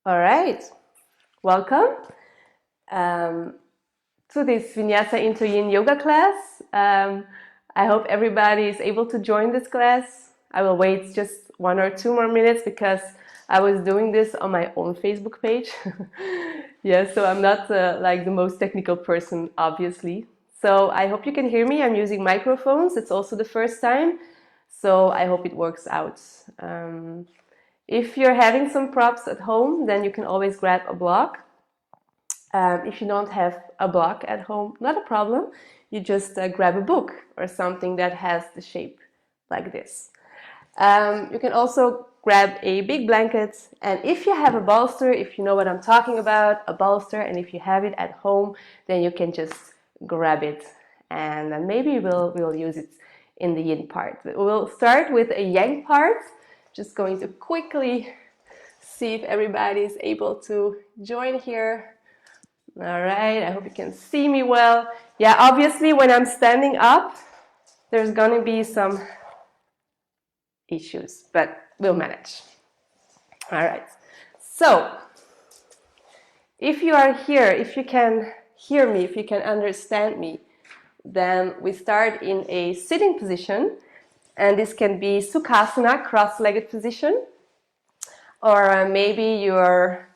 All right, welcome to this Vinyasa into Yin yoga class. I hope everybody is able to join this class. I will wait just 1 or 2 more minutes because I was doing this on my own Facebook page. Yeah, so I'm not like the most technical person, obviously. So I hope you can hear me. I'm using microphones. It's also the first time, so I hope it works out. If you're having some props at home, then you can always grab a block. If you don't have a block at home, not a problem. You just grab a book or something that has the shape like this. You can also grab a big blanket, and if you have a bolster, if you know what I'm talking about, a bolster, and if you have it at home, then you can just grab it, and then maybe we'll use it in the yin part. We'll start with a yang part. Just going to quickly see if everybody is able to join here. All right, I hope you can see me well. Yeah, obviously when I'm standing up, there's gonna be some issues, but we'll manage. All right, so if you are here, if you can hear me, if you can understand me, then we start in a sitting position, and this can be Sukhasana, cross-legged position, or maybe you're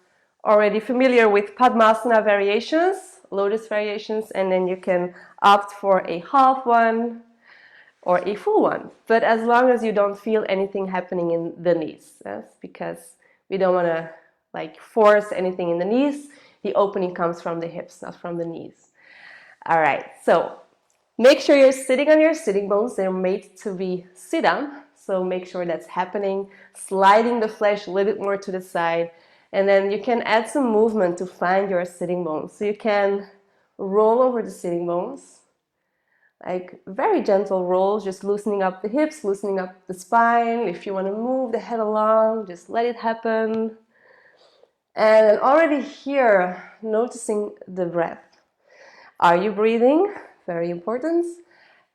already familiar with Padmasana variations, lotus variations, and then you can opt for a half one or a full one. But as long as you don't feel anything happening in the knees, yes? Because we don't want to like force anything in the knees. The opening comes from the hips, not from the knees. All right, so make sure you're sitting on your sitting bones. They're made to be sit-on, so make sure that's happening. Sliding the flesh a little bit more to the side, and then you can add some movement to find your sitting bones. So you can roll over the sitting bones, like very gentle rolls, just loosening up the hips, loosening up the spine. If you want to move the head along, just let it happen. And already here, noticing the breath. Are you breathing? Very important.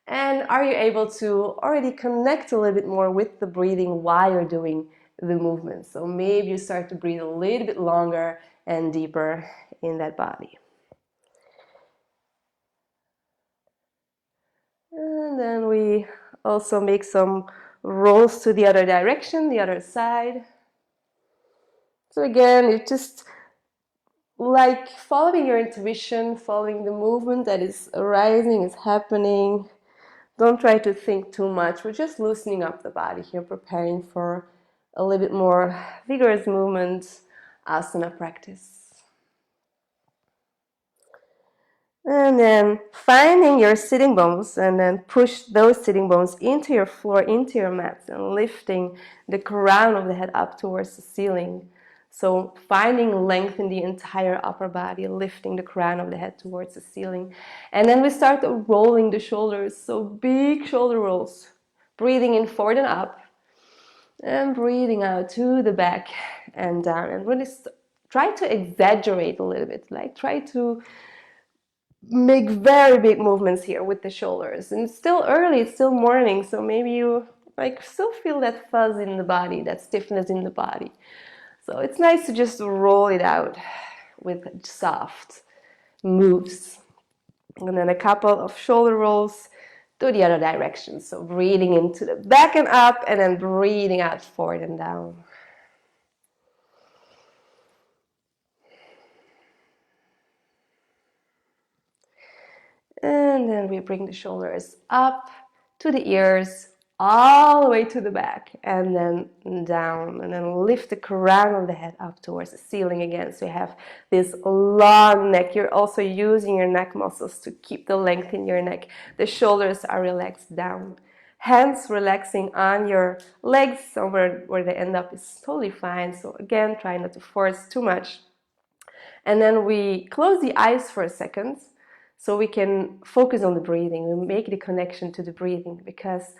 And are you able to already connect a little bit more with the breathing while you're doing the movement? So maybe you start to breathe a little bit longer and deeper in that body. And then we also make some rolls to the other direction, the other side. So again, it's just like following your intuition, following the movement that is arising, is happening. Don't try to think too much. We're just loosening up the body here, preparing for a little bit more vigorous movement, asana practice. And then finding your sitting bones, and then push those sitting bones into your floor, into your mats, and lifting the crown of the head up towards the ceiling. So finding length in the entire upper body, lifting the crown of the head towards the ceiling. And then we start rolling the shoulders, so big shoulder rolls. Breathing in forward and up, and breathing out to the back and down. And really try to exaggerate a little bit, like try to make very big movements here with the shoulders. And it's still early, it's still morning, so maybe you like still feel that fuzz in the body, that stiffness in the body. So it's nice to just roll it out with soft moves. And then a couple of shoulder rolls to the other direction. So breathing into the back and up, and then breathing out forward and down. And then we bring the shoulders up to the ears, all the way to the back, and then down, and then lift the crown of the head up towards the ceiling again. So you have this long neck. You're also using your neck muscles to keep the length in your neck. The shoulders are relaxed down. Hands relaxing on your legs, so where they end up is totally fine. So again, try not to force too much. And then we close the eyes for a second, so we can focus on the breathing. We make the connection to the breathing, because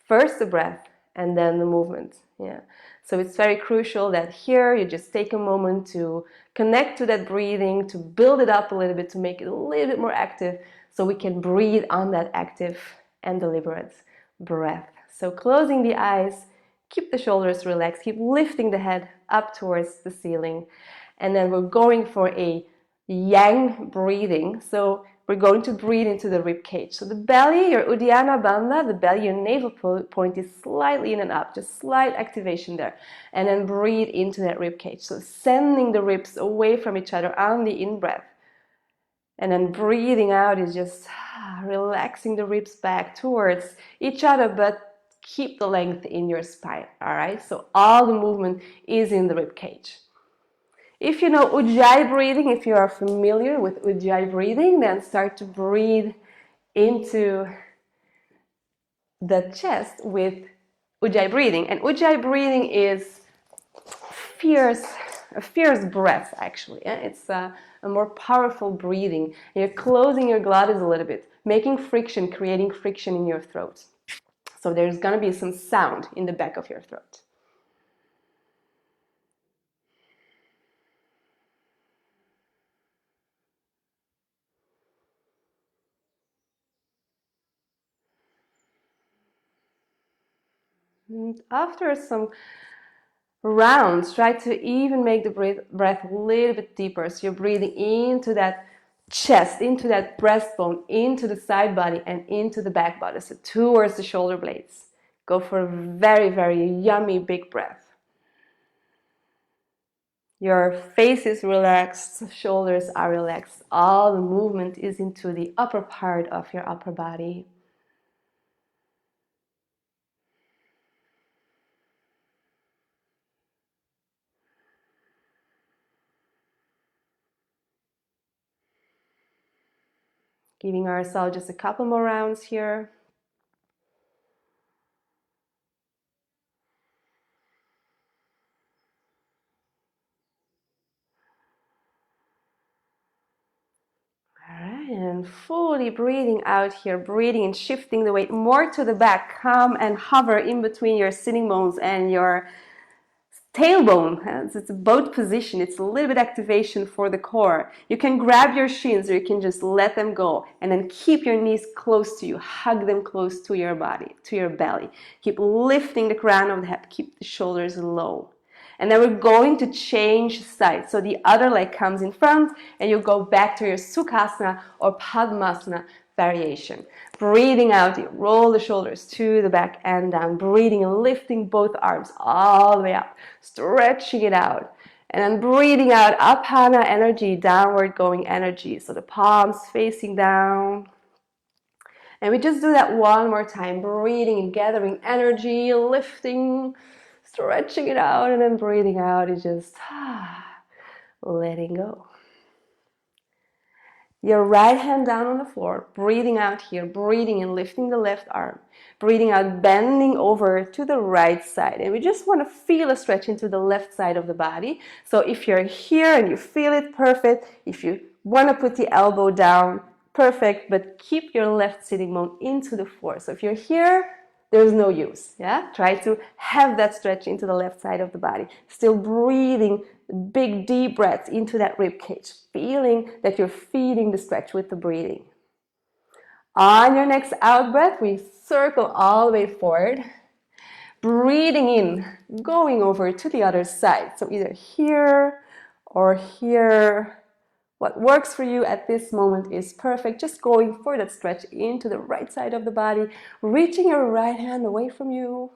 first the breath and then the movement. Yeah. So it's very crucial that here you just take a moment to connect to that breathing, to build it up a little bit, to make it a little bit more active, so we can breathe on that active and deliberate breath. So closing the eyes, keep the shoulders relaxed, keep lifting the head up towards the ceiling. And then we're going for a yang breathing. So we're going to breathe into the rib cage. So the belly, your Uddiyana Bandha, the belly, your navel point is slightly in and up, just slight activation there. And then breathe into that rib cage. So sending the ribs away from each other on the in-breath. And then breathing out is just relaxing the ribs back towards each other, but keep the length in your spine, all right? So all the movement is in the rib cage. If you know Ujjayi breathing, if you are familiar with Ujjayi breathing, then start to breathe into the chest with Ujjayi breathing. And Ujjayi breathing is a fierce breath, actually. It's a more powerful breathing. You're closing your glottis a little bit, making friction, creating friction in your throat. So there's going to be some sound in the back of your throat. And after some rounds, try to even make the breath a little bit deeper. So you're breathing into that chest, into that breastbone, into the side body, and into the back body, so towards the shoulder blades. Go for a very, very yummy big breath. Your face is relaxed, shoulders are relaxed. All the movement is into the upper part of your upper body. Giving ourselves just a couple more rounds here. Alright, and fully breathing out here, breathing and shifting the weight more to the back. Come and hover in between your sitting bones and your tailbone. It's a boat position. It's a little bit activation for the core. You can grab your shins or you can just let them go and then keep your knees close to you. Hug them close to your body, to your belly. Keep lifting the crown of the head. Keep the shoulders low. And then we're going to change sides. So the other leg comes in front and you go back to your Sukhasana or Padmasana variation. Breathing out, you roll the shoulders to the back and down. Breathing and lifting both arms all the way up. Stretching it out. And then breathing out, Apana energy, downward going energy. So the palms facing down. And we just do that one more time. Breathing and gathering energy, lifting, stretching it out, and then breathing out is just letting go. Your right hand down on the floor, breathing out here, breathing and lifting the left arm, breathing out, bending over to the right side. And we just want to feel a stretch into the left side of the body. So if you're here and you feel it, perfect. If you want to put the elbow down, perfect, but keep your left sitting bone into the floor. So if you're here, there's no use. Yeah, try to have that stretch into the left side of the body. Still breathing big deep breaths into that rib cage, feeling that you're feeding the stretch with the breathing. On your next out breath, we circle all the way forward, breathing in, going over to the other side. So either here or here. What works for you at this moment is perfect. Just going for that stretch into the right side of the body, reaching your right hand away from you.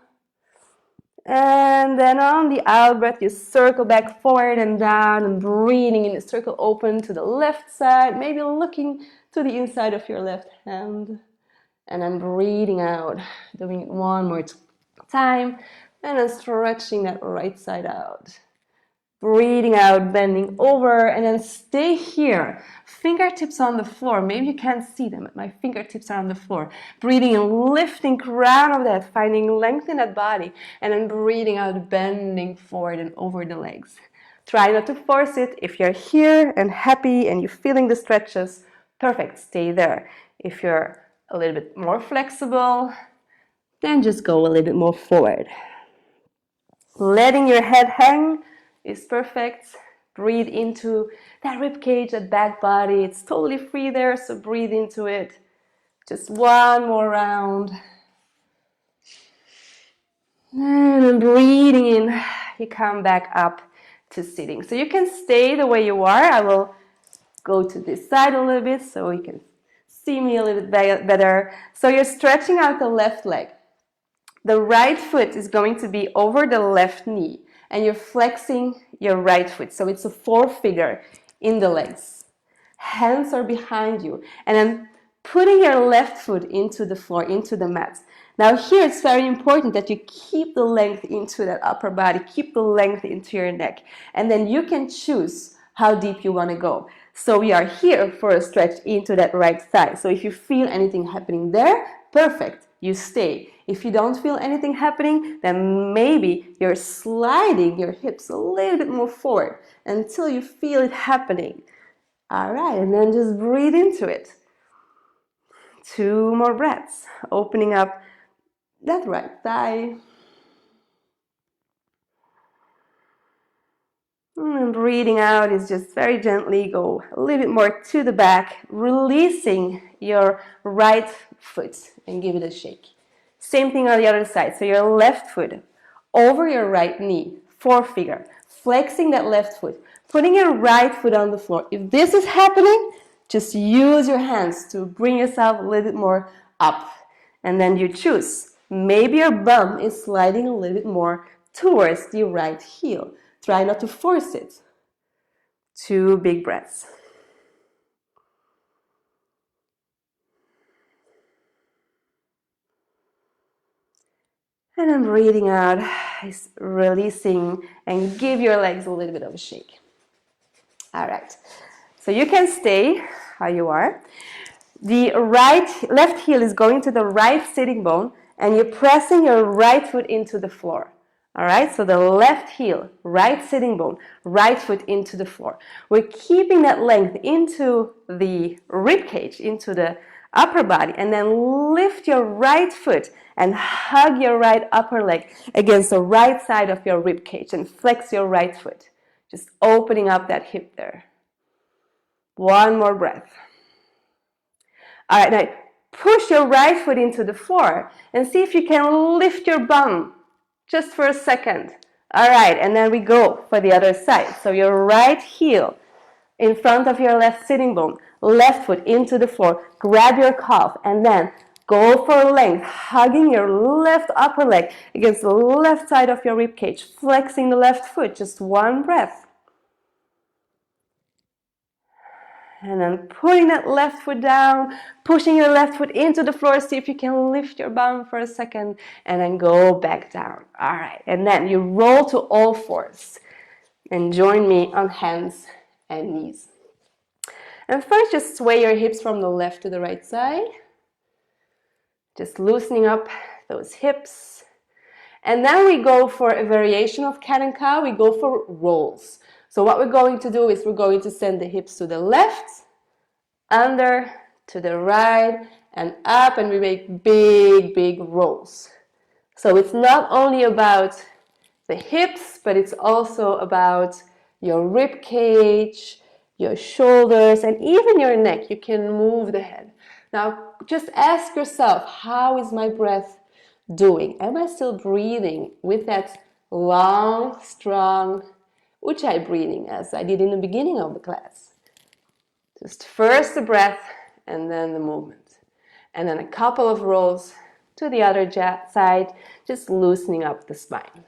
And then on the out breath, you circle back forward and down and breathing in the circle open to the left side, maybe looking to the inside of your left hand. And then breathing out, doing it one more time, and then stretching that right side out. Breathing out, bending over, and then stay here. Fingertips on the floor. Maybe you can't see them, but my fingertips are on the floor. Breathing and lifting crown of the head, finding length in that body, and then breathing out, bending forward and over the legs. Try not to force it. If you're here and happy and you're feeling the stretches, perfect, stay there. If you're a little bit more flexible, then just go a little bit more forward. Letting your head hang is perfect. Breathe into that rib cage, that back body. It's totally free there, so breathe into it. Just one more round. And then breathing in, you come back up to sitting. So you can stay the way you are. I will go to this side a little bit so you can see me a little bit better. So you're stretching out the left leg. The right foot is going to be over the left knee, and you're flexing your right foot. So it's a four-figure in the legs. Hands are behind you, and then putting your left foot into the floor, into the mat. Now here it's very important that you keep the length into that upper body, keep the length into your neck, and then you can choose how deep you want to go. So we are here for a stretch into that right thigh. So if you feel anything happening there, perfect, you stay. If you don't feel anything happening, then maybe you're sliding your hips a little bit more forward until you feel it happening. All right, and then just breathe into it. 2 more breaths, opening up that right thigh. And breathing out is just very gently go a little bit more to the back, releasing your right foot and give it a shake. Same thing on the other side. So your left foot over your right knee, four-figure, flexing that left foot, putting your right foot on the floor. If this is happening, just use your hands to bring yourself a little bit more up. And then you choose. Maybe your bum is sliding a little bit more towards the right heel. Try not to force it. 2 big breaths. And then breathing out, releasing, and give your legs a little bit of a shake. All right. So you can stay how you are. The left heel is going to the right sitting bone, and you're pressing your right foot into the floor. All right, so the left heel, right sitting bone, right foot into the floor. We're keeping that length into the rib cage, into the upper body, and then lift your right foot and hug your right upper leg against the right side of your rib cage and flex your right foot. Just opening up that hip there. 1 more breath. All right, now push your right foot into the floor and see if you can lift your bum just for a second. All right, and then we go for the other side. So your right heel in front of your left sitting bone, left foot into the floor, grab your calf, and then go for length, hugging your left upper leg against the left side of your rib cage, flexing the left foot, just 1 breath. And then putting that left foot down, pushing your left foot into the floor, see if you can lift your bum for a second, and then go back down. All right, and then you roll to all fours and join me on hands and knees. And first, just sway your hips from the left to the right side. Just loosening up those hips. And then we go for a variation of cat and cow. We go for rolls. So what we're going to do is we're going to send the hips to the left, under, to the right, and up, and we make big, big rolls. So it's not only about the hips, but it's also about your rib cage, your shoulders, and even your neck. You can move the head. Now, just ask yourself, how is my breath doing? Am I still breathing with that long, strong Ujjayi breathing as I did in the beginning of the class? Just first the breath and then the movement. And then a couple of rolls to the other side, just loosening up the spine.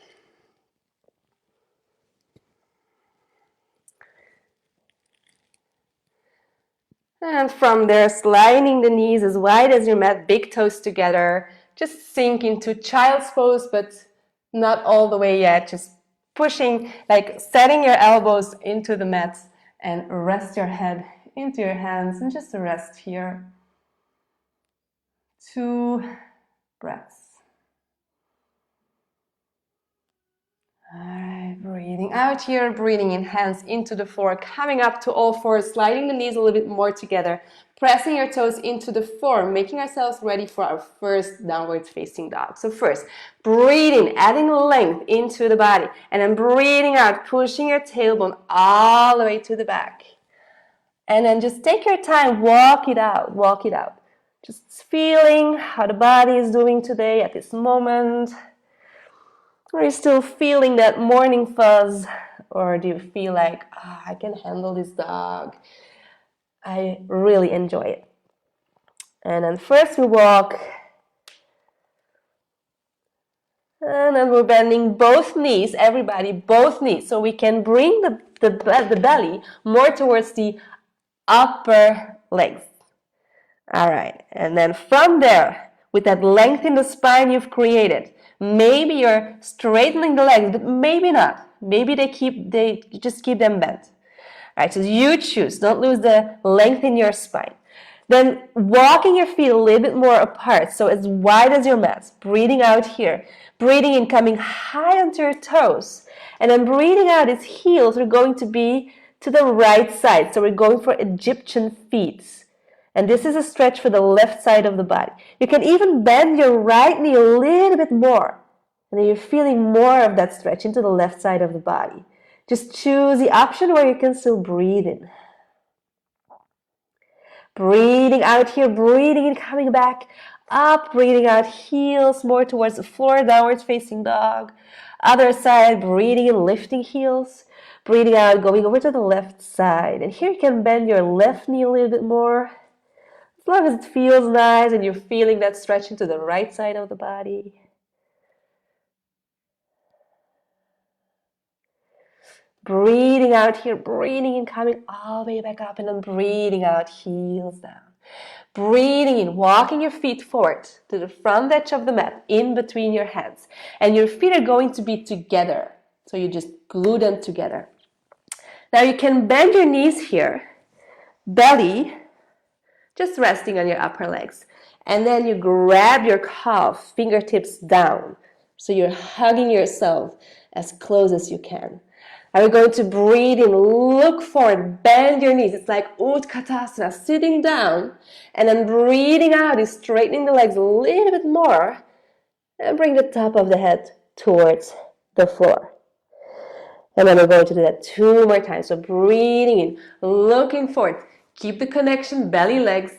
And from there, sliding the knees as wide as your mat, big toes together. Just sink into child's pose, but not all the way yet. Just pushing, like setting your elbows into the mat and rest your head into your hands and just rest here. 2 breaths. All right, breathing out here, breathing in, hands into the floor, coming up to all fours, sliding the knees a little bit more together, pressing your toes into the floor, making ourselves ready for our first downward facing dog. So first, breathing, adding length into the body, and then breathing out, pushing your tailbone all the way to the back. And then just take your time, walk it out, walk it out. Just feeling how the body is doing today at this moment. Are you still feeling that morning fuzz Or do you feel like, oh, I can handle this dog? I really enjoy it. And then first we walk. And then we're bending both knees, everybody, both knees. So we can bring the belly more towards the upper legs. All right, and then from there, with that length in the spine you've created, maybe you're straightening the legs, but maybe not. Maybe you just keep them bent. All right, so you choose. Don't lose the length in your spine. Then walking your feet a little bit more apart, so as wide as your mat. Breathing out here. Breathing in, coming high onto your toes. And then breathing out, its heels are going to be to the right side. So we're going for Egyptian feet. And this is a stretch for the left side of the body. You can even bend your right knee a little bit more. And then you're feeling more of that stretch into the left side of the body. Just choose the option where you can still breathe in. Breathing out here, breathing in, coming back up, breathing out, heels more towards the floor, downwards facing dog. Other side, breathing in, lifting heels. Breathing out, going over to the left side. And here you can bend your left knee a little bit more. As long as it feels nice and you're feeling that stretching to the right side of the body. Breathing out here, breathing in, coming all the way back up, and then breathing out, heels down. Breathing in, walking your feet forward to the front edge of the mat, in between your hands. And your feet are going to be together. So you just glue them together. Now you can bend your knees here, belly, just resting on your upper legs. And then you grab your calf, fingertips down. So you're hugging yourself as close as you can. And we're going to breathe in, look forward, bend your knees. It's like Utkatasana, sitting down. And then breathing out is straightening the legs a little bit more. And bring the top of the head towards the floor. And then we're going to do that 2 more times. So breathing in, looking forward. Keep the connection, belly, legs.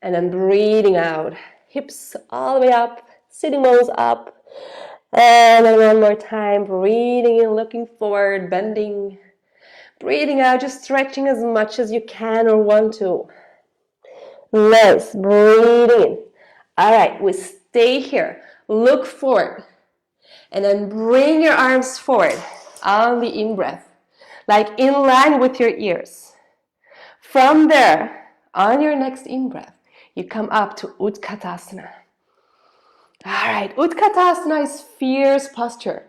And then breathing out. Hips all the way up, sitting bones up. And then one more time, breathing in, looking forward, bending. Breathing out, just stretching as much as you can or want to. Nice, breathing in. All right, we stay here. Look forward. And then bring your arms forward on the in-breath, like in line with your ears. From there, on your next in-breath, you come up to Utkatasana. All right, Utkatasana is fierce posture.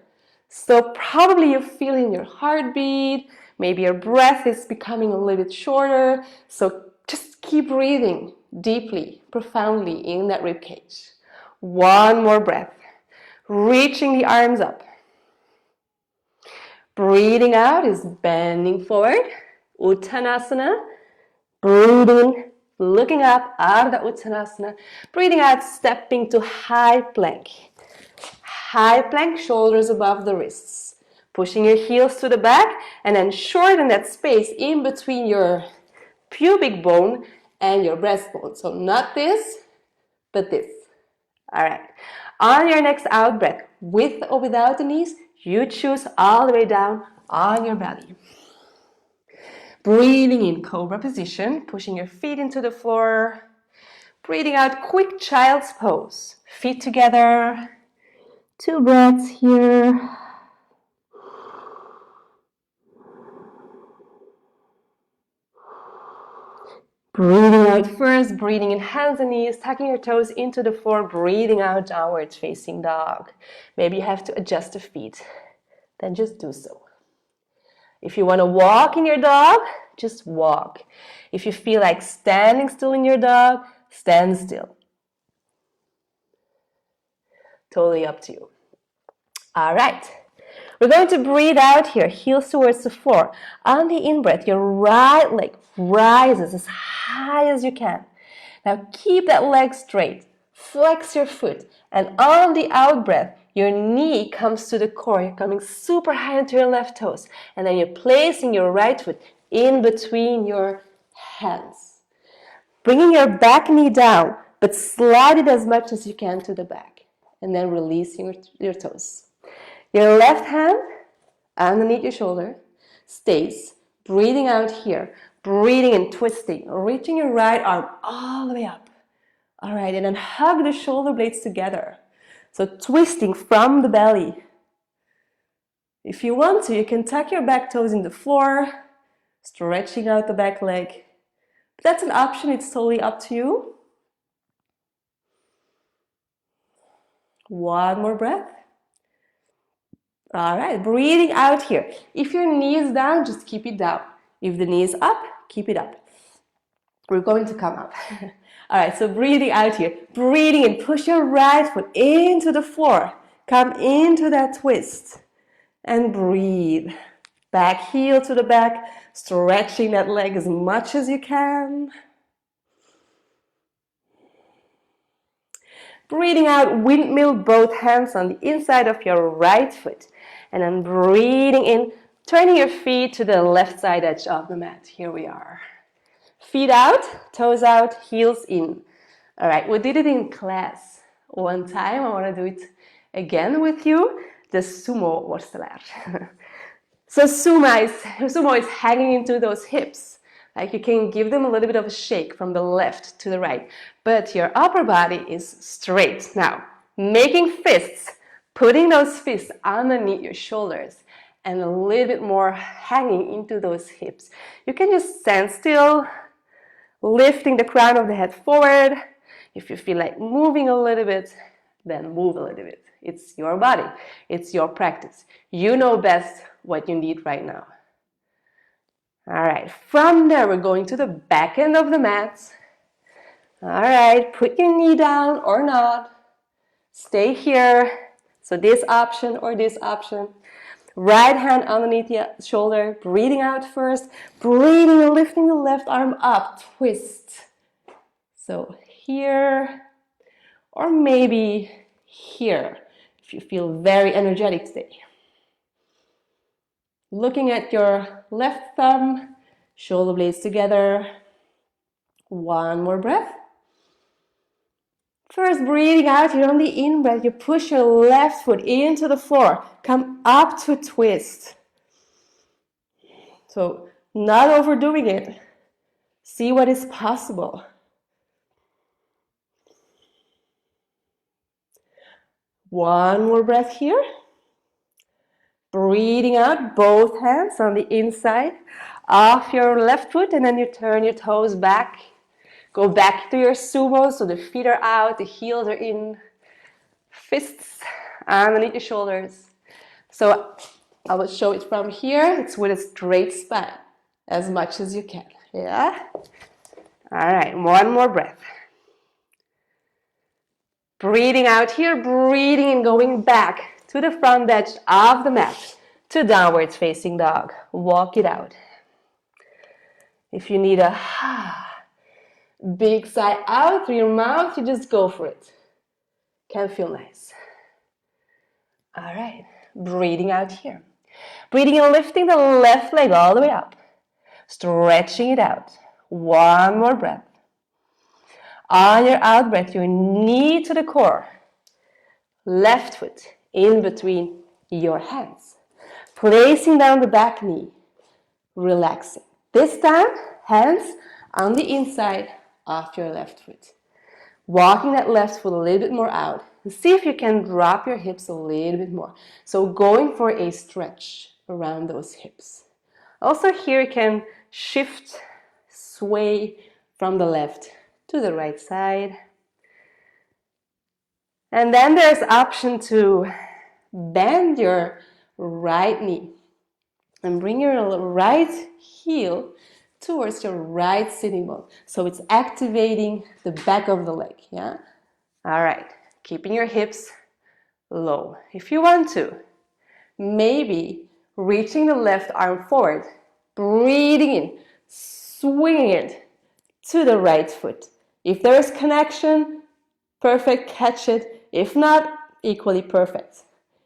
So probably you're feeling your heartbeat, maybe your breath is becoming a little bit shorter. So just keep breathing deeply, profoundly in that rib cage. One more breath, reaching the arms up. Breathing out is bending forward, Uttanasana. Breathing, looking up, Ardha Uttanasana. Breathing out, stepping to high plank. High plank, shoulders above the wrists. Pushing your heels to the back and then shorten that space in between your pubic bone and your breastbone. So not this, but this. All right. On your next out breath, with or without the knees, you choose all the way down on your belly. Breathing in cobra position, pushing your feet into the floor. Breathing out, quick child's pose. Feet together. 2 breaths here. Breathing out first, breathing in hands and knees, tucking your toes into the floor, breathing out downwards facing dog. Maybe you have to adjust the feet, then just do so. If you want to walk in your dog, just walk. If you feel like standing still in your dog, stand still. Totally up to you. All right. We're going to breathe out here, heels towards the floor. On the in-breath, your right leg rises as high as you can. Now keep that leg straight. Flex your foot. And on the out-breath, your knee comes to the core. You're coming super high into your left toes. And then you're placing your right foot in between your hands. Bringing your back knee down, but slide it as much as you can to the back. And then releasing your toes. Your left hand underneath your shoulder, stays. Breathing out here, breathing and twisting, reaching your right arm all the way up. All right, and then hug the shoulder blades together. So twisting from the belly. If you want to, you can tuck your back toes in the floor, stretching out the back leg. But that's an option, it's totally up to you. One more breath. All right, breathing out here. If your knee is down, just keep it down. If the knee is up, keep it up. We're going to come up. All right, so breathing out here. Breathing in, push your right foot into the floor. Come into that twist. And breathe. Back heel to the back, stretching that leg as much as you can. Breathing out, windmill both hands on the inside of your right foot. And then breathing in, turning your feet to the left side edge of the mat. Here we are. Feet out, toes out, heels in. All right, we did it in class one time. I want to do it again with you. The sumo worsteler. So sumo is hanging into those hips. Like you can give them a little bit of a shake from the left to the right. But your upper body is straight. Now, making fists, putting those fists underneath your shoulders and a little bit more hanging into those hips. You can just stand still, lifting the crown of the head forward. If you feel like moving a little bit, then move a little bit. It's your body. It's your practice. You know best what you need right now. All right, from there we're going to the back end of the mat. All right, put your knee down or not. Stay here. So this option or this option. Right hand underneath the shoulder. Breathing out first. Breathing and lifting the left arm up. Twist. So here or maybe here if you feel very energetic today. Looking at your left thumb, shoulder blades together. One more breath. First, breathing out here on the in-breath, you push your left foot into the floor. Come up to a twist. So, not overdoing it. See what is possible. One more breath here. Breathing out, both hands on the inside of your left foot, and then you turn your toes back. Go back to your sumo, so the feet are out, the heels are in. Fists underneath your shoulders. So I will show it from here. It's with a straight spine, as much as you can. Yeah? All right, one more breath. Breathing out here, breathing and going back to the front edge of the mat, to downwards facing dog. Walk it out. If you need a big sigh out through your mouth, you just go for it. Can feel nice. All right, breathing out here. Breathing and lifting the left leg all the way up. Stretching it out. One more breath. On your out breath, your knee to the core. Left foot in between your hands. Placing down the back knee. Relaxing. This time, hands on the inside of your left foot. Walking that left foot a little bit more out. And see if you can drop your hips a little bit more. So going for a stretch around those hips. Also here you can shift, sway from the left to the right side. And then there's option to bend your right knee and bring your right heel towards your right sitting bone. So it's activating the back of the leg, yeah? All right, keeping your hips low. If you want to, maybe reaching the left arm forward, breathing in, swinging it to the right foot. If there is connection, perfect, catch it. If not, equally perfect.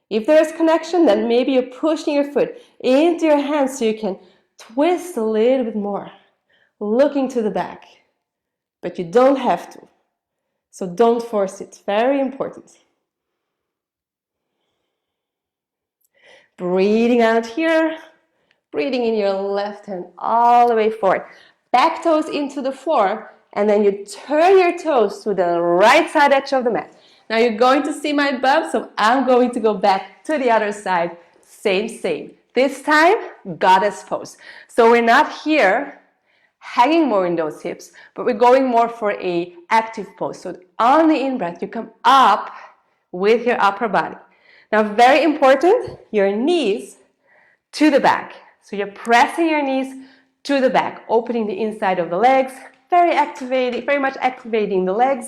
If there is connection, then maybe you're pushing your foot into your hands so you can twist a little bit more, looking to the back. But you don't have to. So don't force it. Very important. Breathing out here. Breathing in your left hand all the way forward. Back toes into the floor, and then you turn your toes to the right side edge of the mat. Now you're going to see my bum, so I'm going to go back to the other side. Same. This time, goddess pose. So we're not here hanging more in those hips, but we're going more for a active pose. So on the in-breath, you come up with your upper body. Now, very important, your knees to the back. So you're pressing your knees to the back, opening the inside of the legs, very much activating the legs.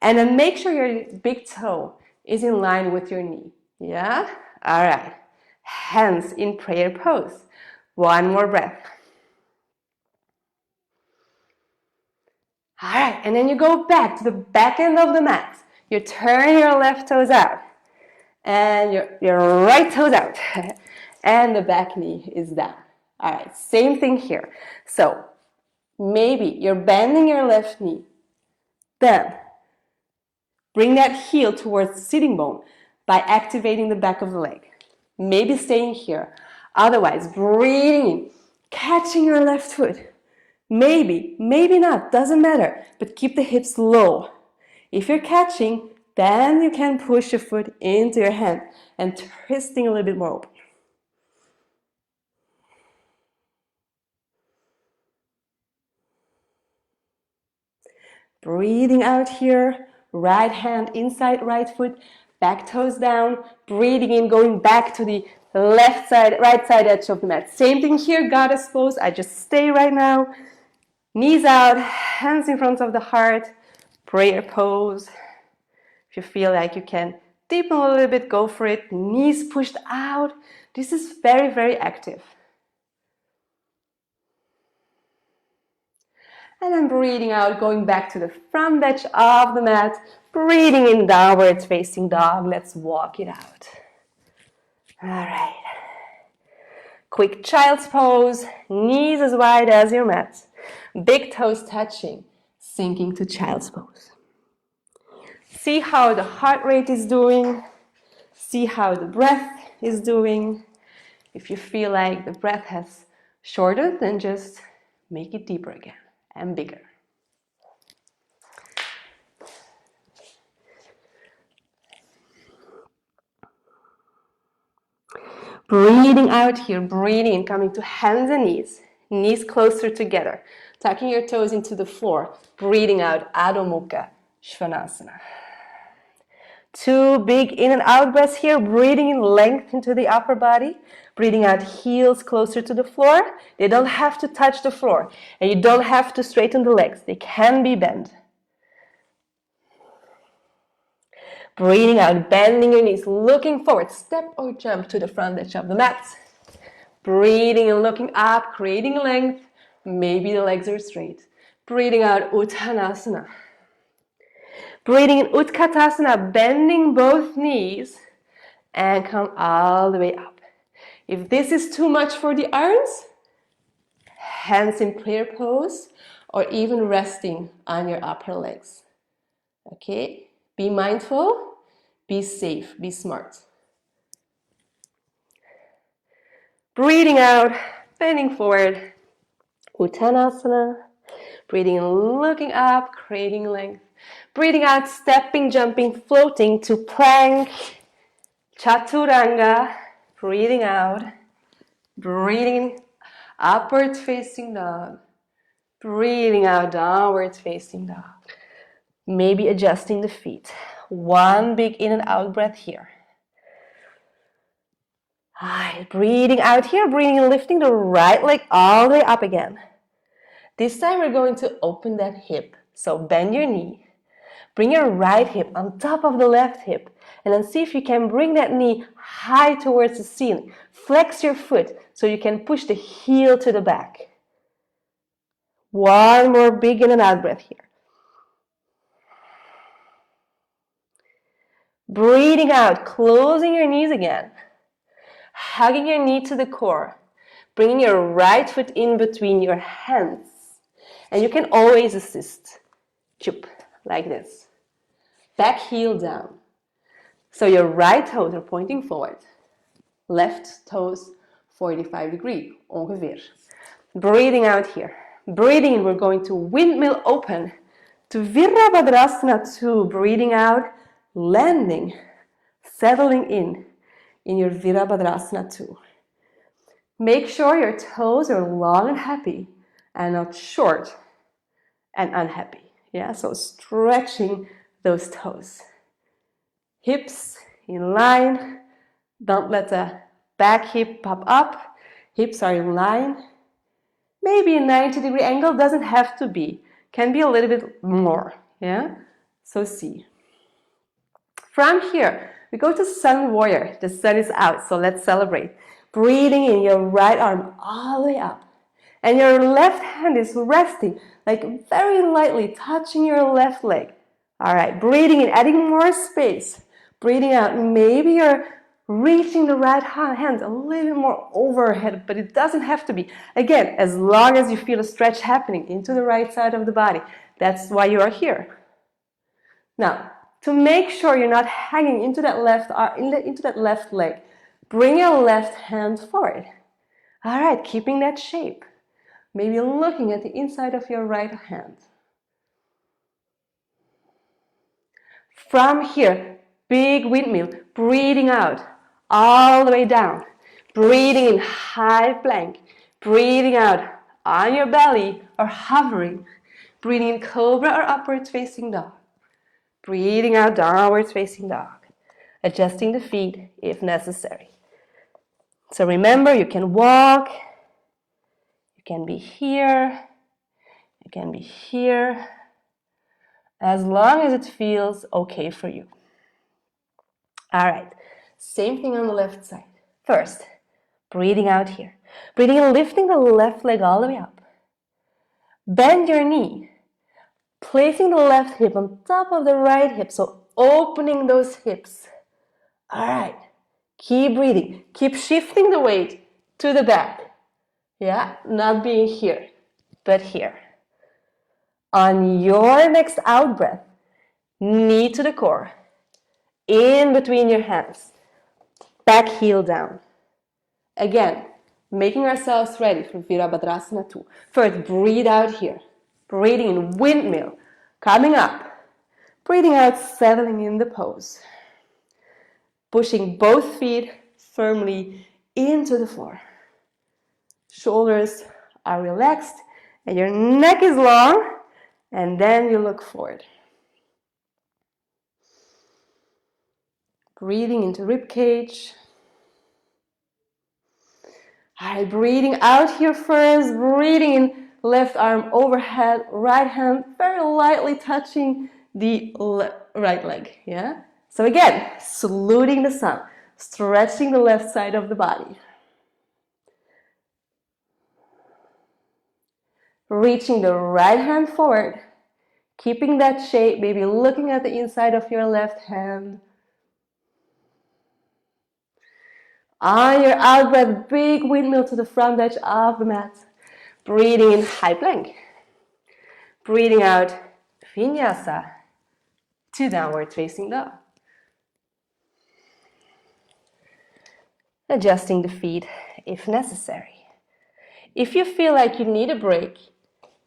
And then make sure your big toe is in line with your knee. Yeah? All right. Hands in prayer pose. One more breath. All right, and then you go back to the back end of the mat. You turn your left toes out and your right toes out. And the back knee is down. All right, same thing here. So maybe you're bending your left knee. Then bring that heel towards the sitting bone by activating the back of the leg. Maybe staying here. Otherwise, breathing in, catching your left foot. Maybe not, doesn't matter, but keep the hips low. If you're catching, then you can push your foot into your hand and twisting a little bit more open. Breathing out here, right hand inside right foot, back toes down, breathing in, going back to the left side, right side edge of the mat. Same thing here, goddess pose. I just stay right now. Knees out, hands in front of the heart, prayer pose. If you feel like you can deepen a little bit, go for it. Knees pushed out. This is very, very active. And then breathing out, going back to the front edge of the mat. Breathing in, downward facing dog. Let's walk it out. All right. Quick child's pose. Knees as wide as your mat. Big toes touching. Sinking to child's pose. See how the heart rate is doing. See how the breath is doing. If you feel like the breath has shortened, then just make it deeper again and bigger. Breathing out here, breathing in, coming to hands and knees closer together, tucking your toes into the floor, breathing out, Adho Mukha Svanasana. 2 big in and out breaths here, breathing in length into the upper body, breathing out heels closer to the floor. They don't have to touch the floor, and you don't have to straighten the legs. They can be bent. Breathing out, bending your knees, looking forward, step or jump to the front edge of the mat. Breathing and looking up, creating length. Maybe the legs are straight. Breathing out, Uttanasana. Breathing in Utkatasana, bending both knees and come all the way up. If this is too much for the arms, hands in prayer pose or even resting on your upper legs. Okay? Be mindful, be safe, be smart. Breathing out, bending forward, Uttanasana. Breathing in, looking up, creating length. Breathing out, stepping, jumping, floating to plank, chaturanga. Breathing out, breathing in, upward facing dog. Breathing out, downward facing dog. Maybe adjusting the feet. 1 big in and out breath here. Alright, breathing out here, breathing in, lifting the right leg all the way up again. This time we're going to open that hip. So bend your knee. Bring your right hip on top of the left hip. And then see if you can bring that knee high towards the ceiling. Flex your foot so you can push the heel to the back. 1 more big in and out breath here. Breathing out, closing your knees again. Hugging your knee to the core. Bringing your right foot in between your hands. And you can always assist. Chup, like this. Back heel down. So your right toes are pointing forward. Left toes 45 degree, ongeveer. Breathing out here. Breathing in, we're going to windmill open to Virabhadrasana 2. Breathing out, landing, settling in your Virabhadrasana 2. Make sure your toes are long and happy and not short and unhappy. Yeah, so stretching those toes. Hips in line. Don't let the back hip pop up. Hips are in line. Maybe a 90-degree angle, doesn't have to be. Can be a little bit more. Yeah, so see. From here, we go to Sun Warrior. The sun is out, so let's celebrate. Breathing in your right arm all the way up. And your left hand is resting, like very lightly touching your left leg. All right, breathing in, adding more space. Breathing out, maybe you're reaching the right hand a little bit more overhead, but it doesn't have to be. Again, as long as you feel a stretch happening into the right side of the body, that's why you are here. Now, to make sure you're not hanging into that left arm, into that left leg, bring your left hand forward. All right, keeping that shape. Maybe looking at the inside of your right hand. From here, big windmill, breathing out all the way down. Breathing in, high plank. Breathing out on your belly or hovering. Breathing in, cobra or upward facing dog. Breathing out, downward facing dog. Adjusting the feet if necessary. So remember, you can walk. You can be here. You can be here. As long as it feels okay for you. All right, same thing on the left side. First, breathing out here. Breathing in, lifting the left leg all the way up. Bend your knee, placing the left hip on top of the right hip, so opening those hips. All right, keep breathing. Keep shifting the weight to the back. Yeah, not being here, but here. On your next out breath, knee to the core, in between your hands, back heel down. Again, making ourselves ready for Virabhadrasana 2. First, breathe out here. Breathing in, windmill, coming up. Breathing out, settling in the pose. Pushing both feet firmly into the floor. Shoulders are relaxed and your neck is long. And then you look forward. Breathing into rib cage. All right, breathing out here first. Breathing in, left arm overhead, right hand very lightly touching the right leg. Yeah. So again, saluting the sun, stretching the left side of the body. Reaching the right hand forward. Keeping that shape, maybe looking at the inside of your left hand. On your out breath, big windmill to the front edge of the mat. Breathing in, high plank. Breathing out, Vinyasa to downward facing dog. Adjusting the feet if necessary. If you feel like you need a break,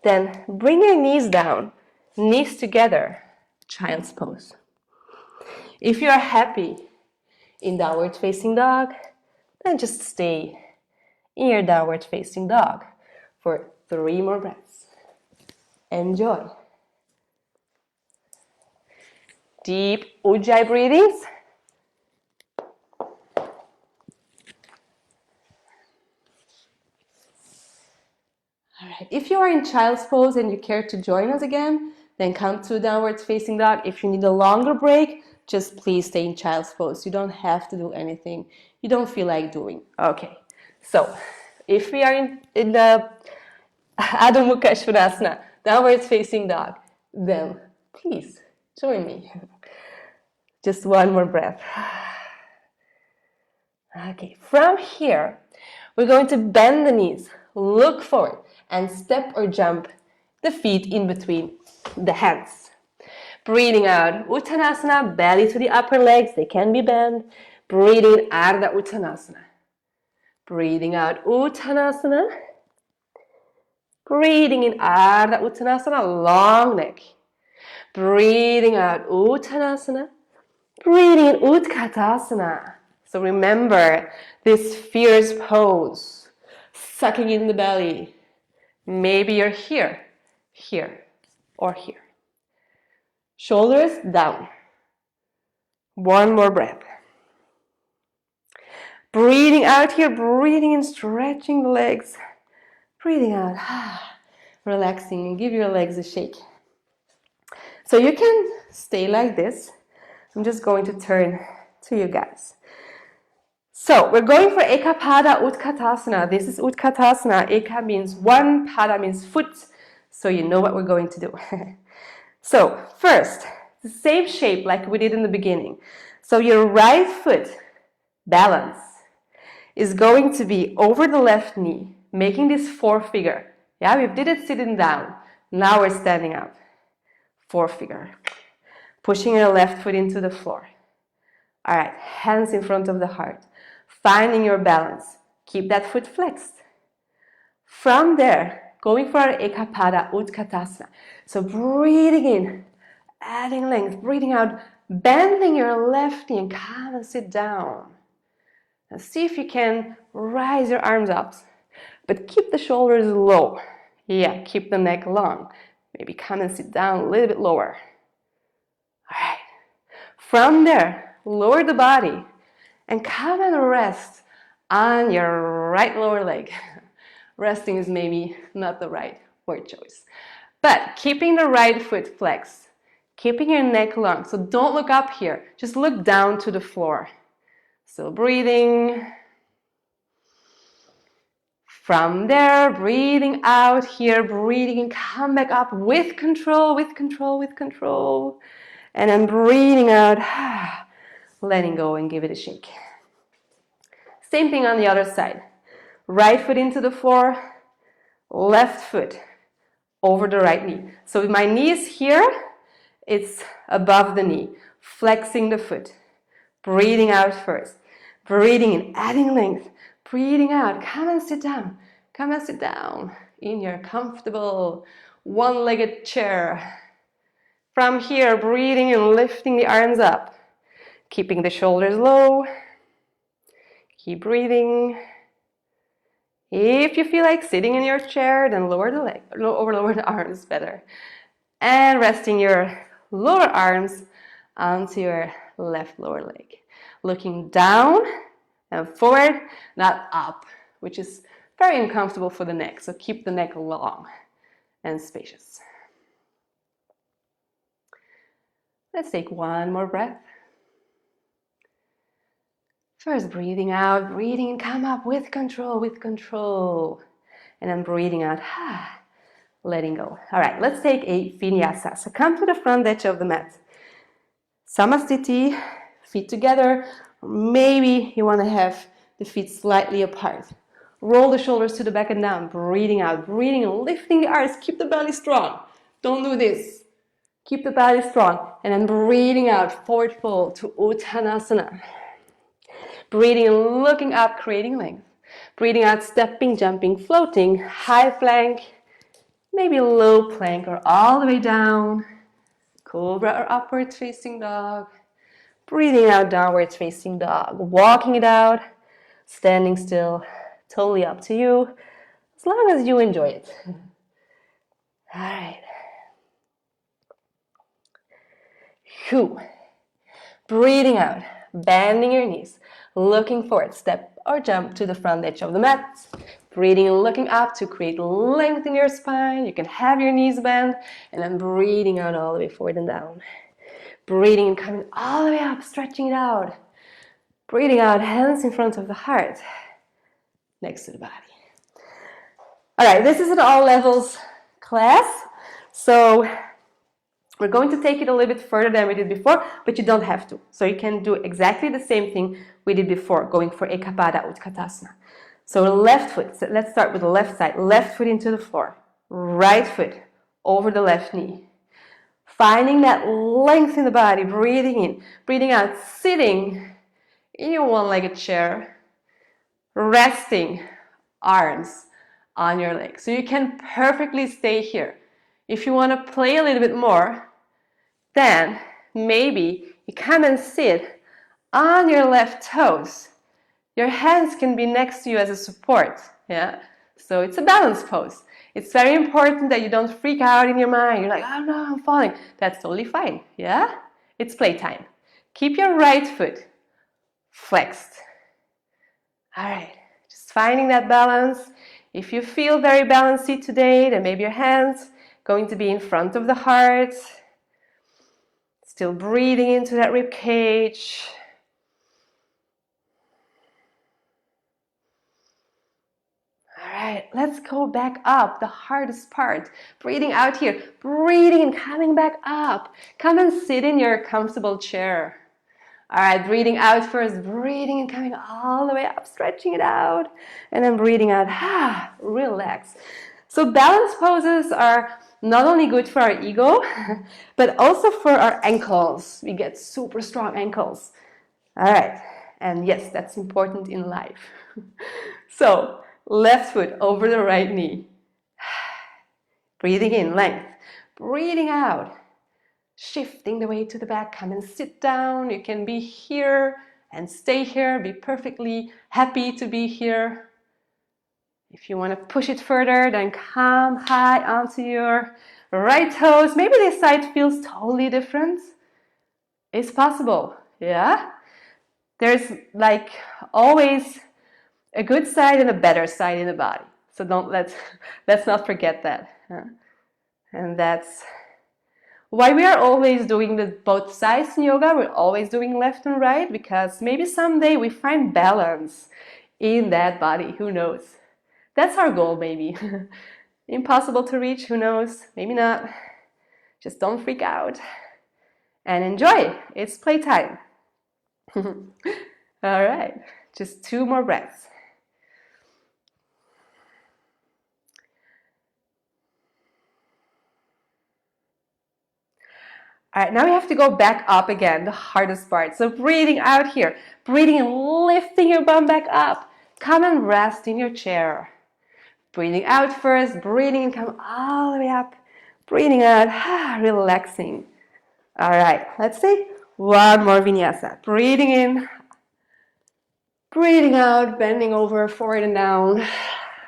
then bring your knees down. Knees together, child's pose. If you are happy in downward facing dog, then just stay in your downward facing dog for 3 more breaths. Enjoy. Deep Ujjayi breathings. All right, if you are in child's pose and you care to join us again, then come to downward facing dog. If you need a longer break, just please stay in child's pose. You don't have to do anything you don't feel like doing. Okay, so if we are in the Adho Mukha Svanasana, downward facing dog, then please join me. Just 1 more breath. Okay, from here, we're going to bend the knees, look forward, and step or jump the feet in between the hands. Breathing out, Uttanasana, belly to the upper legs, they can be bent. Breathing in, Ardha Uttanasana. Breathing out, Uttanasana. Breathing in, Ardha Uttanasana, long neck. Breathing out, Uttanasana. Breathing in, Utkatasana. So remember this fierce pose, sucking in the belly. Maybe you're here, here, or here. Shoulders down. One more breath. Breathing out here, breathing in, stretching the legs. Breathing out, relaxing, and give your legs a shake. So you can stay like this. I'm just going to turn to you guys. So we're going for Ekapada Utkatasana. This is Utkatasana. Eka means one, pada means foot. So you know what we're going to do. So first, the same shape like we did in the beginning. So your right foot, balance, is going to be over the left knee, making this four-figure. Yeah, we did it sitting down. Now we're standing up. Four-figure. Pushing your left foot into the floor. All right, hands in front of the heart. Finding your balance. Keep that foot flexed. From there, going for our Ekapada Utkatasana. So breathing in, adding length. Breathing out, bending your left knee and come and sit down. Now see if you can rise your arms up, but keep the shoulders low. Yeah, keep the neck long. Maybe come and sit down a little bit lower. All right. From there, lower the body and come and rest on your right lower leg. Resting is maybe not the right word choice, but keeping the right foot flexed, keeping your neck long. So don't look up here, just look down to the floor. So breathing. From there, breathing out here, breathing in, come back up with control, with control, with control. And then breathing out, letting go and give it a shake. Same thing on the other side. Right foot into the floor, left foot over the right knee. So my knee is here, it's above the knee. Flexing the foot. Breathing out first. Breathing in, adding length. Breathing out, come and sit down. Come and sit down in your comfortable one-legged chair. From here, breathing and lifting the arms up. Keeping the shoulders low. Keep breathing. If you feel like sitting in your chair, then lower the leg, lower the arms better. And resting your lower arms onto your left lower leg. Looking down and forward, not up, which is very uncomfortable for the neck. So keep the neck long and spacious. Let's take one more breath. First, breathing out, breathing in, come up with control, with control. And then breathing out, letting go. All right, let's take a Vinyasa. So come to the front edge of the mat. Samasthiti, feet together. Maybe you want to have the feet slightly apart. Roll the shoulders to the back and down. Breathing out, breathing and lifting the arms. Keep the belly strong. Don't do this. Keep the belly strong. And then breathing out, forward fold to Uttanasana. Breathing and looking up, creating length. Breathing out, stepping, jumping, floating. High plank, maybe low plank or all the way down. Cobra or upward facing dog. Breathing out, downward facing dog. Walking it out, standing still. Totally up to you, as long as you enjoy it. All right. Whew. Breathing out, bending your knees, looking forward, step or jump to the front edge of the mat. Breathing and looking up to create length in your spine. You can have your knees bent, and then breathing out all the way forward and down. Breathing and coming all the way up, stretching it out. Breathing out, hands in front of the heart, next to the body. All right, this is an all levels class. So we're going to take it a little bit further than we did before, but you don't have to. So you can do exactly the same thing we did before, going for Ekapada Utkatasana. So left foot, so let's start with the left side. Left foot into the floor. Right foot over the left knee. Finding that length in the body, breathing in, breathing out, sitting in your one-legged chair. resting arms on your legs. So you can perfectly stay here. If you want to play a little bit more, then maybe you come and sit on your left toes. Your hands can be next to you as a support. Yeah? So it's a balance pose. It's very important that you don't freak out in your mind. You're like, oh no, I'm falling. That's totally fine. Yeah? It's playtime. Keep your right foot flexed. All right. Just finding that balance. If you feel very balancy today, then maybe your hands going to be in front of the heart. Still breathing into that rib cage. All right, let's go back up, the hardest part. Breathing out here, breathing and coming back up. Come and sit in your comfortable chair. All right, breathing out first, breathing and coming all the way up, stretching it out. And then breathing out, relax. So balance poses are not only good for our ego, but also for our ankles. We get super strong ankles. All right, and yes, that's important in life. So, left foot over the right knee. Breathing in, length. Breathing out. Shifting the weight to the back. Come and sit down. You can be here and stay here. Be perfectly happy to be here. If you want to push it further, then come high onto your right toes. Maybe this side feels totally different. It's possible, yeah? There's like always a good side and a better side in the body. So let's not forget that. And that's why we are always doing both sides in yoga. We're always doing left and right, because maybe someday we find balance in that body. Who knows? That's our goal, maybe. Impossible to reach, who knows? Maybe not. Just don't freak out and enjoy. It's playtime. All right, just 2 more breaths. All right, now we have to go back up again, the hardest part. So breathing out here, breathing and lifting your bum back up. Come and rest in your chair. Breathing out first, breathing and come all the way up. Breathing out, relaxing. All right, let's take 1 more vinyasa. Breathing in, breathing out, bending over, forward and down.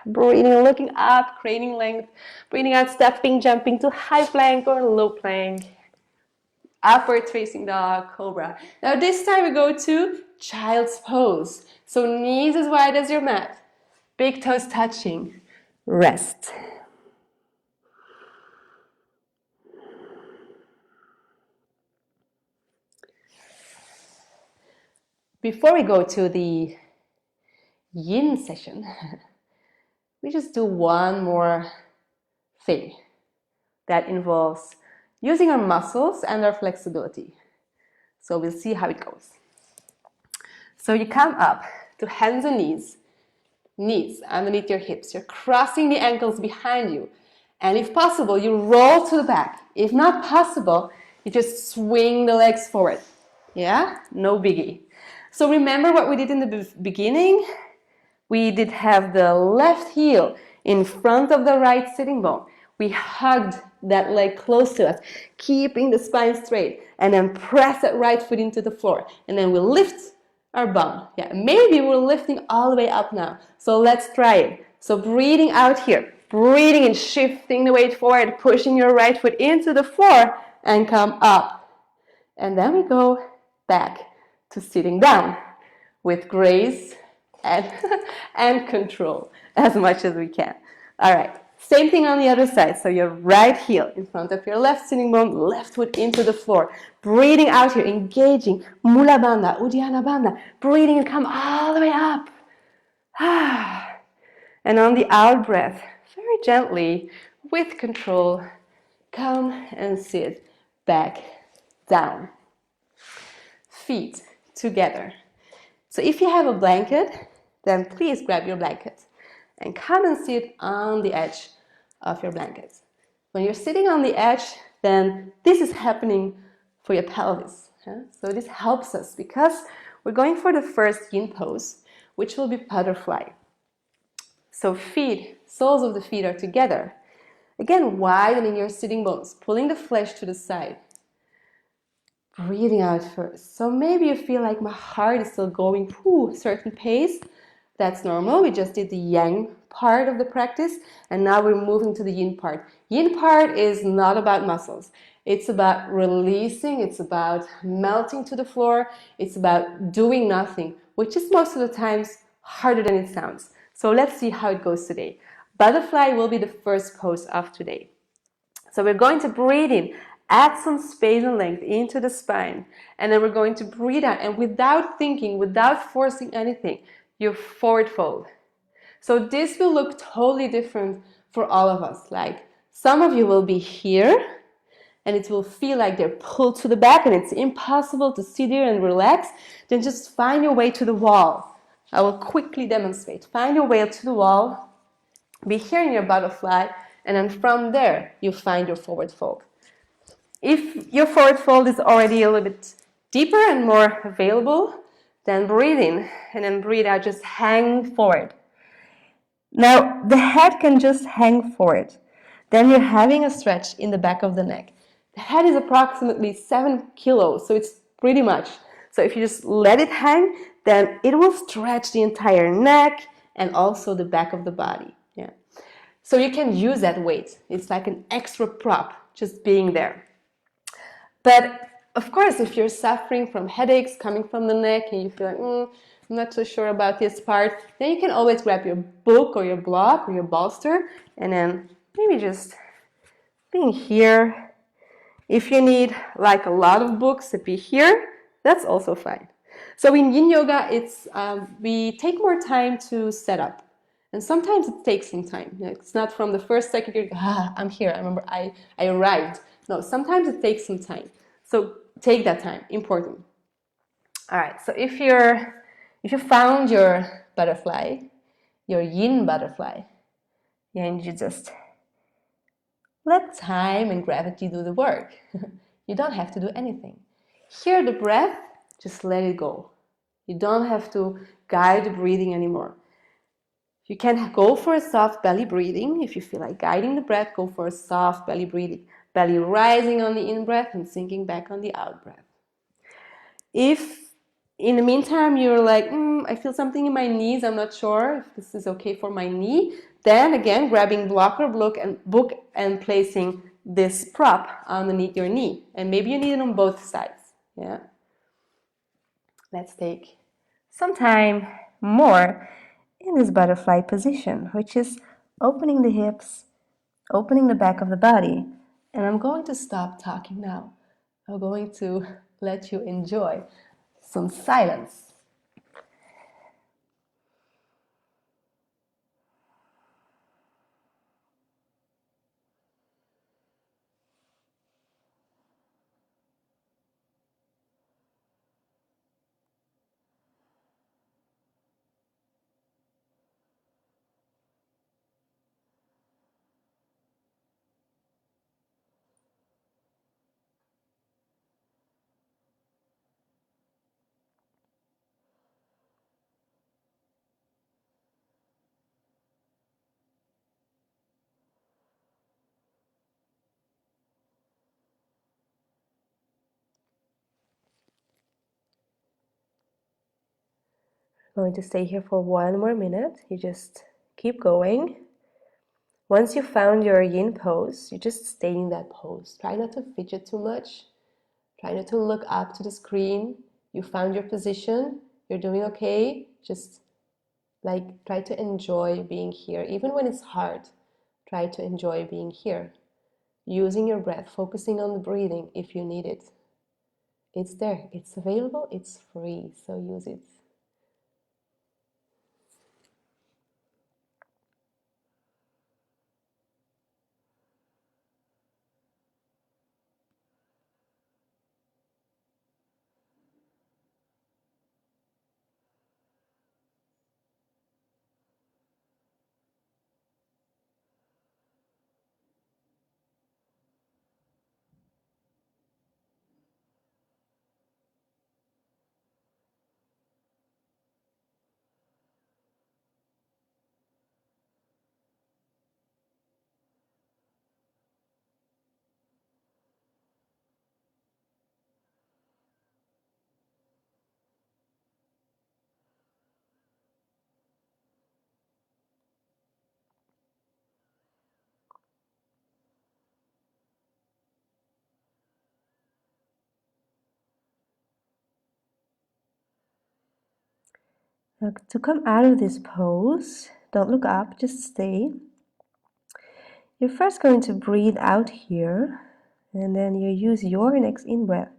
Breathing, looking up, creating length. Breathing out, stepping, jumping to high plank or low plank. Upward facing dog, cobra. Now this time we go to child's pose. So knees as wide as your mat. Big toes touching. Rest. Before we go to the yin session, we just do one more thing that involves using our muscles and our flexibility. So we'll see how it goes. So you come up to hands and knees underneath your hips. You're crossing the ankles behind you. And if possible, you roll to the back. If not possible, you just swing the legs forward. Yeah? No biggie. So remember what we did in the beginning? We did have the left heel in front of the right sitting bone. We hugged that leg close to us, keeping the spine straight, and then press that right foot into the floor. And then we lift our bum. Yeah, maybe we're lifting all the way up now. So let's try it. So breathing out here, breathing and shifting the weight forward, pushing your right foot into the floor and come up. And then we go back to sitting down with grace and control as much as we can. All right. Same thing on the other side. So your right heel in front of your left sitting bone, left foot into the floor. Breathing out here, engaging Mula Bandha, Uddiyana Bandha. Breathing and come all the way up. And on the out breath, very gently, with control, come and sit back down. Feet together. So if you have a blanket, then please grab your blanket and come and sit on the edge of your blanket. When you're sitting on the edge, then this is happening for your pelvis. So this helps us because we're going for the first yin pose. which will be butterfly. So feet, soles of the feet are together. Again, widening your sitting bones, pulling the flesh to the side. Breathing out first. So maybe you feel like my heart is still going a certain pace. That's normal. We just did the yang part of the practice, and now we're moving to the yin part. Yin part is not about muscles. It's about releasing. It's about melting to the floor. It's about doing nothing, which is most of the times harder than it sounds. So let's see how it goes today. Butterfly will be the first pose of today. So we're going to breathe in, add some space and length into the spine, and then we're going to breathe out, and without thinking, without forcing anything, you forward fold. So this will look totally different for all of us. Like some of you will be here, and it will feel like they're pulled to the back, and it's impossible to sit there and relax. Then just find your way to the wall. I will quickly demonstrate. Find your way to the wall, be here in your butterfly, and then from there, you find your forward fold. If your forward fold is already a little bit deeper and more available, then breathe in and then breathe out, just hang forward. Now, the head can just hang forward. Then you're having a stretch in the back of the neck. The head is approximately 7 kilos, so it's pretty much. So if you just let it hang, then it will stretch the entire neck and also the back of the body. Yeah. So you can use that weight. It's like an extra prop, just being there. But of course, if you're suffering from headaches coming from the neck and you feel like, I'm not so sure about this part, then you can always grab your book or your block or your bolster and then maybe just being here. If you need like a lot of books to be here, that's also fine. So in Yin Yoga, we take more time to set up. And sometimes it takes some time. It's not from the first second you're I'm here. I remember I arrived. No, sometimes it takes some time. So take that time. Important. All right. So if you found your butterfly, your yin butterfly, and you just let time and gravity do the work. You don't have to do anything. Hear the breath, just let it go. You don't have to guide the breathing anymore. You can go for a soft belly breathing. If you feel like guiding the breath, go for a soft belly breathing. Belly rising on the in-breath and sinking back on the out-breath. If in the meantime you're like, I feel something in my knees, I'm not sure if this is okay for my knee, then again, grabbing blocker, book and placing this prop underneath your knee. And maybe you need it on both sides. Yeah. Let's take some time more in this butterfly position, which is opening the hips, opening the back of the body. And I'm going to stop talking now. I'm going to let you enjoy some silence. Going to stay here for 1 more minute. You just keep going. Once you found your yin pose, you just stay in that pose. Try not to fidget too much. Try not to look up to the screen. You found your position. You're doing okay. Just try to enjoy being here. Even when it's hard, try to enjoy being here. Using your breath, focusing on the breathing if you need it. It's there. It's available. It's free. So use it. Now, to come out of this pose, don't look up, just stay. You're first going to breathe out here, and then you use your next in-breath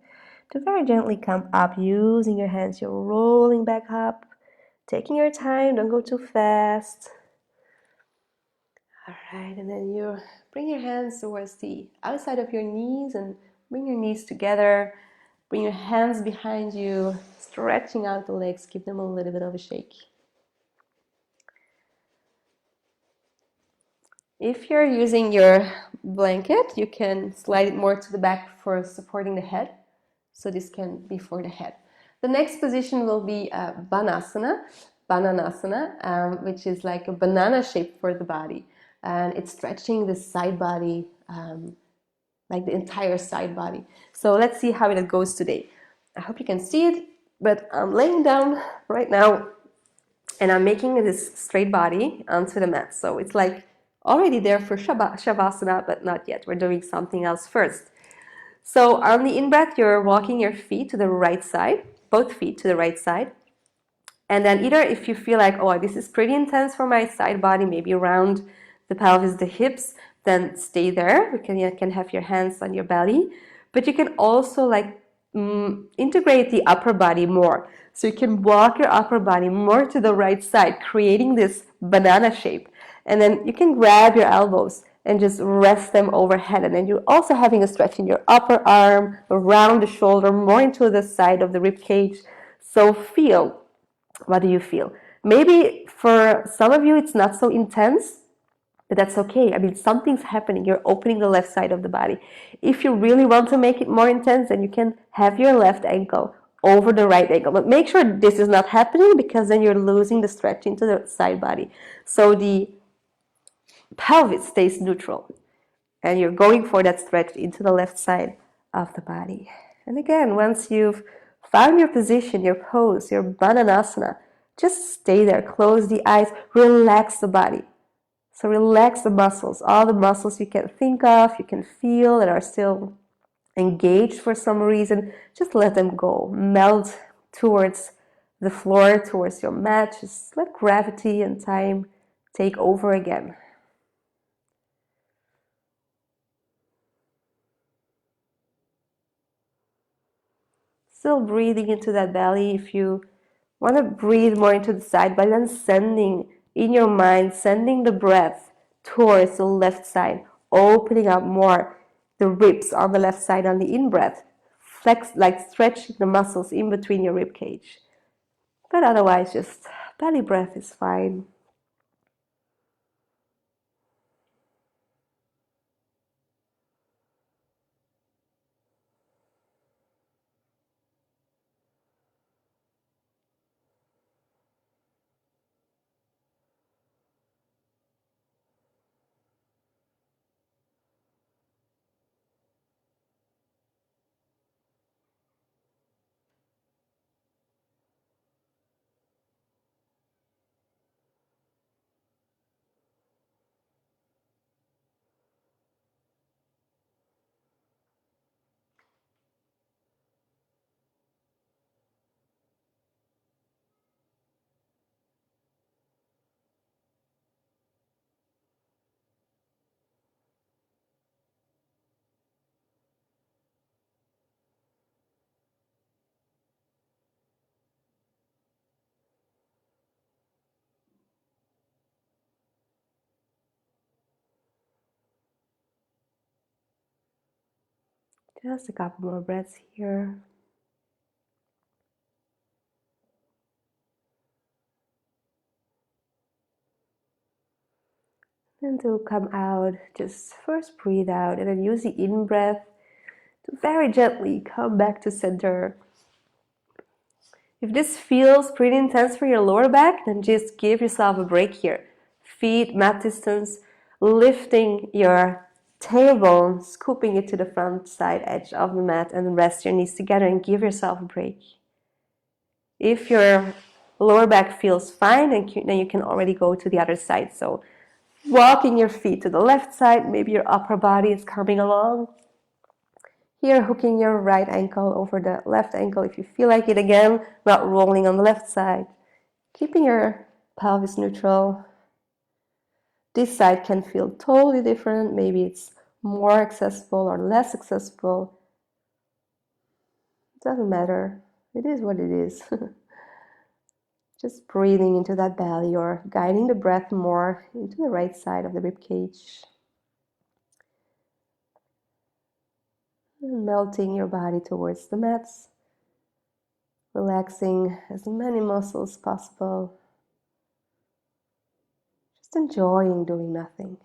to very gently come up using your hands. You're rolling back up, taking your time, don't go too fast. All right, and then you bring your hands towards the outside of your knees and bring your knees together. Bring your hands behind you, stretching out the legs, give them a little bit of a shake. If you're using your blanket, you can slide it more to the back for supporting the head. So this can be for the head. The next position will be Banasana, which is like a banana shape for the body. And it's stretching the side body, like the entire side body. So let's see how it goes today. I hope you can see it, but I'm laying down right now and I'm making this straight body onto the mat. So it's like already there for Shavasana, but not yet. We're doing something else first. So on the in-breath, you're walking your feet to the right side, both feet to the right side. And then either if you feel like, oh, this is pretty intense for my side body, maybe around the pelvis, the hips, then stay there. You can have your hands on your belly. But you can also like integrate the upper body more. So you can walk your upper body more to the right side, creating this banana shape. And then you can grab your elbows and just rest them overhead. And then you're also having a stretch in your upper arm, around the shoulder, more into the side of the rib cage. So feel. What do you feel? Maybe for some of you it's not so intense, but that's okay. I mean, something's happening. You're opening the left side of the body. If you really want to make it more intense, then you can have your left ankle over the right ankle. But make sure this is not happening because then you're losing the stretch into the side body. So the pelvis stays neutral. And you're going for that stretch into the left side of the body. And again, once you've found your position, your pose, your Bananasana, just stay there, close the eyes, relax the body. So relax the muscles, all the muscles you can think of, you can feel that are still engaged for some reason, just let them go. Melt towards the floor, towards your mat. Just let gravity and time take over again. Still breathing into that belly. If you want to breathe more into the side, but then sending in your mind, sending the breath towards the left side, opening up more the ribs on the left side on the in-breath. Flex, like stretching the muscles in between your rib cage. But otherwise, just belly breath is fine. Just a couple more breaths here. And to come out, just first breathe out and then use the in-breath to very gently come back to center. If this feels pretty intense for your lower back, then just give yourself a break here. Feet mat distance, lifting your tailbone, scooping it to the front side edge of the mat, and rest your knees together and give yourself a break. If your lower back feels fine, then you can already go to the other side. So walking your feet to the left side, maybe your upper body is coming along. Here, hooking your right ankle over the left ankle if you feel like it again, not rolling on the left side. keeping your pelvis neutral. This side can feel totally different. Maybe it's more accessible or less accessible. It doesn't matter. It is what it is. Just breathing into that belly or guiding the breath more into the right side of the rib cage. And melting your body towards the mats. Relaxing as many muscles as possible. Just enjoying doing nothing.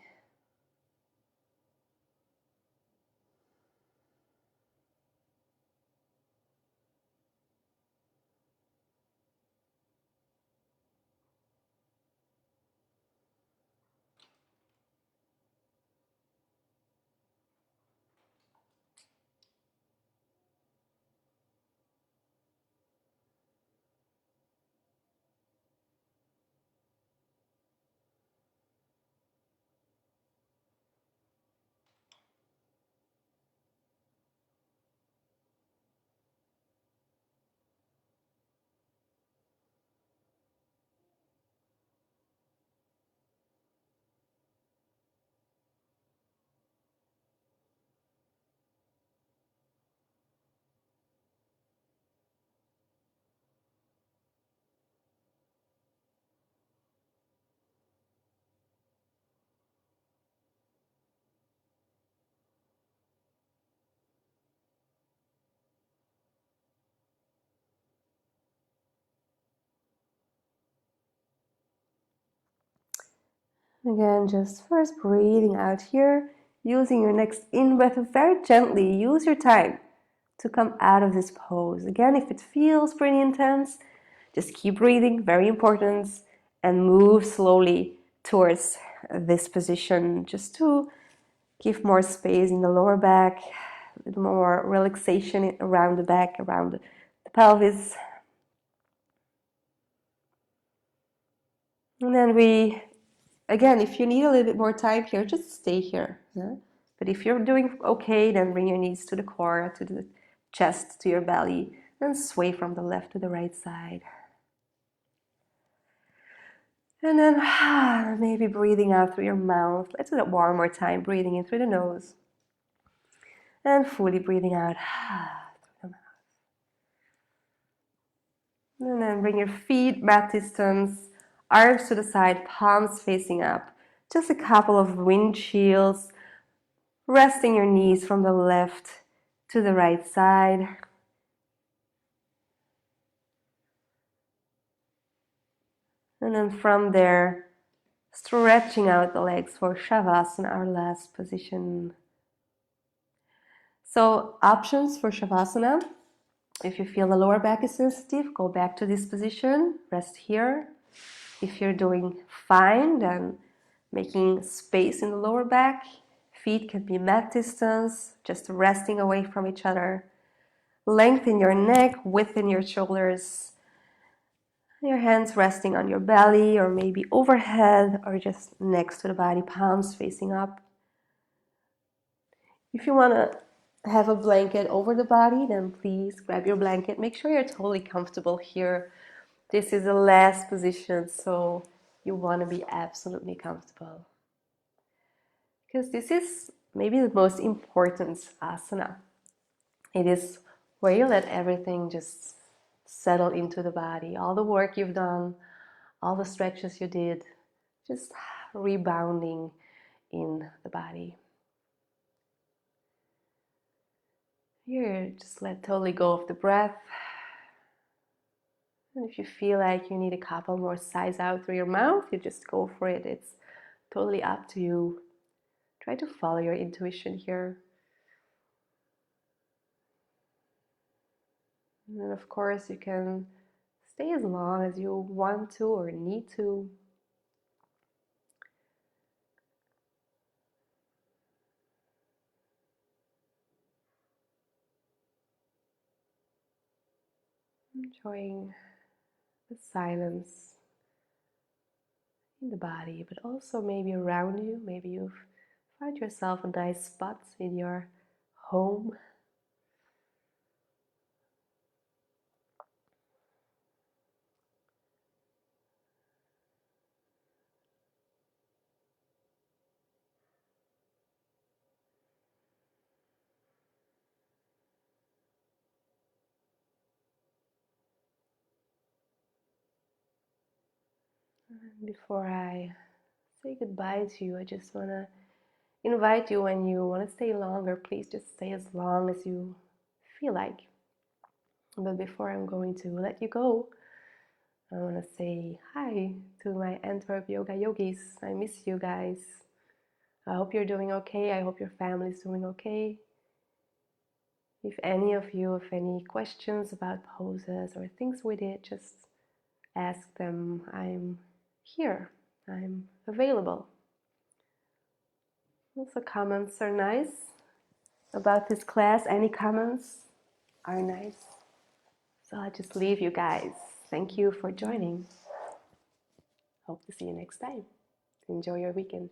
Again, just first breathing out here, using your next in-breath very gently. Use your time to come out of this pose. Again, if it feels pretty intense, just keep breathing, very important, and move slowly towards this position just to give more space in the lower back, a little more relaxation around the back, around the pelvis. And then again, if you need a little bit more time here, just stay here. Yeah? But if you're doing okay, then bring your knees to the core, to the chest, to your belly, and sway from the left to the right side. And then maybe breathing out through your mouth. Let's do that one more time. Breathing in through the nose. And fully breathing out through the mouth. And then bring your feet mat distance, arms to the side, palms facing up. Just a couple of windshields. Resting your knees from the left to the right side. And then from there, stretching out the legs for Shavasana, our last position. So options for Shavasana. If you feel the lower back is sensitive, go back to this position, rest here. If you're doing fine, then making space in the lower back. Feet can be mat distance, just resting away from each other. Lengthen your neck, within your shoulders. Your hands resting on your belly or maybe overhead or just next to the body, palms facing up. If you want to have a blanket over the body, then please grab your blanket. Make sure you're totally comfortable here. This is the last position, so you want to be absolutely comfortable. Because this is maybe the most important asana. It is where you let everything just settle into the body. All the work you've done, all the stretches you did, just rebounding in the body. Here, just let totally go of the breath. And if you feel like you need a couple more sighs out through your mouth, you just go for it. It's totally up to you. Try to follow your intuition here. And then of course you can stay as long as you want to or need to. Enjoying the silence in the body, but also maybe around you. Maybe you've found yourself a nice spot in your home. Before I say goodbye to you, I just want to invite you, when you want to stay longer, please just stay as long as you feel like. But before I'm going to let you go, I want to say hi to my AntwerpYoga yogis. I miss you guys. I hope you're doing okay. I hope your family is doing okay. If any of you have any questions about poses or things we did, just ask them. I'm here. I'm available. Also, comments are nice about this class. Any comments are nice. So I'll just leave you guys. Thank you for joining. Hope to see you next time. Enjoy your weekend.